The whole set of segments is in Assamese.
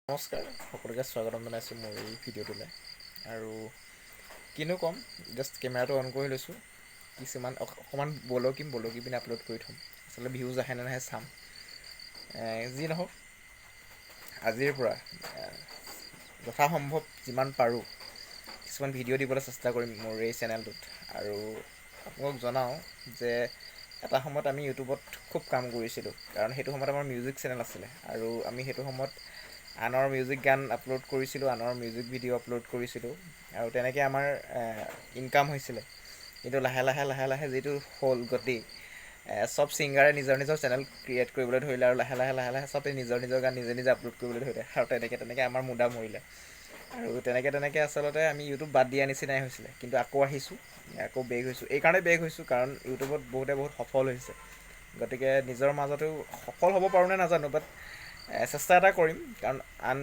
নমস্কাৰ, সকলোকে স্বাগতম জনাইছোঁ মোৰ এই ভিডিঅ'টোলৈ। আৰু কিনো ক'ম, জাষ্ট কেমেৰাটো অন কৰি লৈছোঁ। কিছুমান অকণমান বলকি পিনে আপলোড কৰি থ'ম। আচলতে ভিউজ আহে নে নাহে চাম। যি নহওক, আজিৰ পৰা যথাসম্ভৱ যিমান পাৰোঁ কিছুমান ভিডিঅ' দিবলৈ চেষ্টা কৰিম মোৰ এই চেনেলটোত। আৰু আপোনালোকক জনাওঁ যে এটা সময়ত আমি ইউটিউবত খুব কাম কৰিছিলোঁ, কাৰণ সেইটো সময়ত আমাৰ মিউজিক চেনেল আছিলে আৰু আমি সেইটো সময়ত আনৰ মিউজিক গান আপলোড কৰিছিলোঁ, আনৰ মিউজিক ভিডিঅ' আপলোড কৰিছিলোঁ আৰু তেনেকৈ আমাৰ ইনকাম হৈছিলে। কিন্তু লাহে লাহে যিটো হ'ল গতি, চব ছিংগাৰে নিজৰ চেনেল ক্ৰিয়েট কৰিবলৈ ধৰিলে আৰু লাহে লাহে চবেই নিজৰ গান নিজে আপলোড কৰিবলৈ ধৰিলে আৰু তেনেকৈ আমাৰ মুদা মৰিলে। আৰু তেনেকৈ আচলতে আমি ইউটিউব বাদ দিয়া নিচিনাই হৈছিলে। কিন্তু আকৌ আহিছোঁ, আকৌ বেক হৈছোঁ। এইকাৰণে বেক হৈছোঁ কাৰণ ইউটিউবত বহুত সফল হৈছে। গতিকে নিজৰ মাজতেও সফল হ'ব পাৰোঁ নে নাজানো, বাট চেষ্টা এটা কৰিম। কাৰণ আন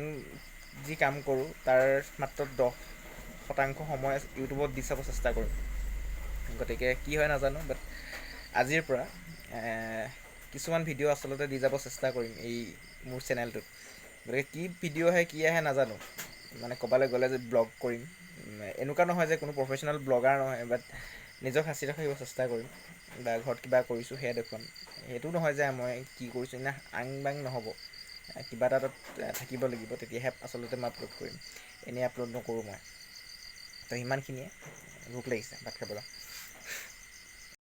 যি কাম কৰোঁ তাৰ মাত্ৰ 10% সময় ইউটিউবত দি চাব চেষ্টা কৰিম। গতিকে কি হয় নাজানো, বাট আজিৰ পৰা কিছুমান ভিডিঅ' আচলতে দি যাব চেষ্টা কৰিম এই মোৰ চেনেলটোত। গতিকে কি ভিডিঅ' আহে কি আহে নাজানো, মানে ক'ৰবালৈ গ'লে যে ব্লগ কৰিম, এনেকুৱা নহয় যে কোনো প্ৰফেচনেল ব্লগাৰ নহয়, বাট নিজক সাঁচি ৰাখিব চেষ্টা কৰিম বা ঘৰত কিবা কৰিছোঁ সেয়া দেখুৱাম। সেইটো নহয় যে মই কি কৰিছোঁ না, আং বাং নহ'ব। কিবা এটা থাকিব লাগিব, তেতিয়াহে আচলতে মই আপলোড কৰিম। এনেই আপলোড নকৰোঁ মই। তো সিমানখিনিয়ে। ভোক লাগিছে, ভাত খাবলৈ।